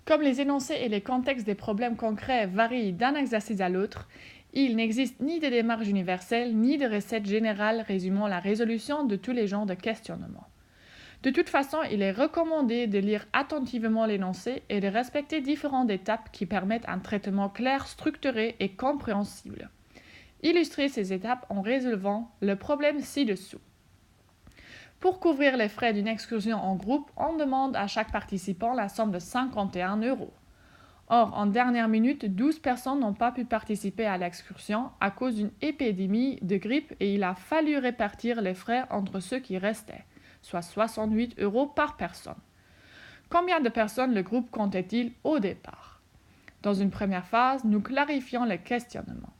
Comme les énoncés et les contextes des problèmes concrets varient d'un exercice à l'autre, il n'existe ni de démarche universelle ni de recette générale résumant la résolution de tous les genres de questionnements. De toute façon, il est recommandé de lire attentivement l'énoncé et de respecter différentes étapes qui permettent un traitement clair, structuré et compréhensible. Illustrez ces étapes en résolvant le problème ci-dessous. Pour couvrir les frais d'une excursion en groupe, on demande à chaque participant la somme de 51 €. Or, en dernière minute, 12 personnes n'ont pas pu participer à l'excursion à cause d'une épidémie de grippe et il a fallu répartir les frais entre ceux qui restaient, soit 68 € par personne. Combien de personnes le groupe comptait-il au départ? Dans une première phase, nous clarifions le questionnement.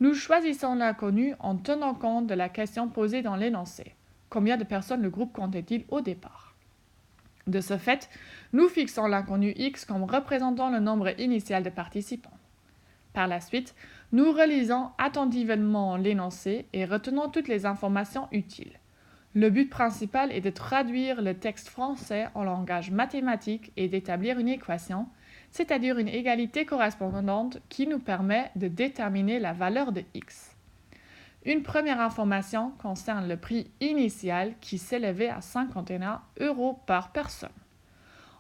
Nous choisissons l'inconnu en tenant compte de la question posée dans l'énoncé. Combien de personnes le groupe comptait-il au départ? De ce fait, nous fixons l'inconnu X comme représentant le nombre initial de participants. Par la suite, nous relisons attentivement l'énoncé et retenons toutes les informations utiles. Le but principal est de traduire le texte français en langage mathématique et d'établir une équation, c'est-à-dire une égalité correspondante qui nous permet de déterminer la valeur de X. Une première information concerne le prix initial qui s'élevait à 51 € par personne.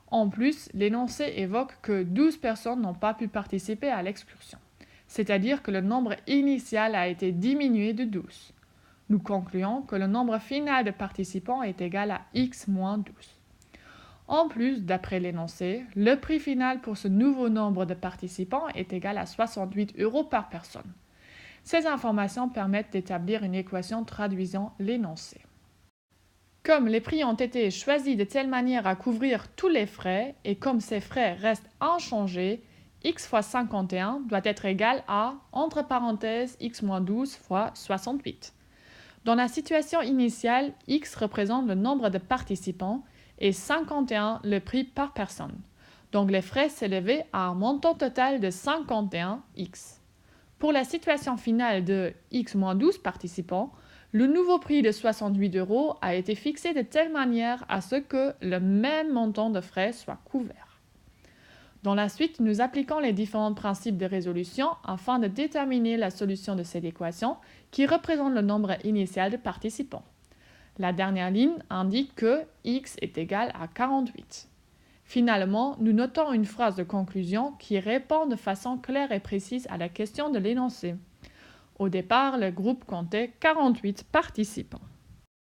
En plus, l'énoncé évoque que 12 personnes n'ont pas pu participer à l'excursion, c'est-à-dire que le nombre initial a été diminué de 12. Nous concluons que le nombre final de participants est égal à X moins 12. En plus, d'après l'énoncé, le prix final pour ce nouveau nombre de participants est égal à 68 € par personne. Ces informations permettent d'établir une équation traduisant l'énoncé. Comme les prix ont été choisis de telle manière à couvrir tous les frais et comme ces frais restent inchangés, x fois 51 doit être égal à, entre parenthèses, x moins 12 fois 68. Dans la situation initiale, x représente le nombre de participants et 51 le prix par personne. Donc les frais s'élevaient à un montant total de 51x. Pour la situation finale de x moins 12 participants, le nouveau prix de 68 € a été fixé de telle manière à ce que le même montant de frais soit couvert. Dans la suite, nous appliquons les différents principes de résolution afin de déterminer la solution de cette équation qui représente le nombre initial de participants. La dernière ligne indique que x est égal à 48. Finalement, nous notons une phrase de conclusion qui répond de façon claire et précise à la question de l'énoncé. Au départ, le groupe comptait 48 participants.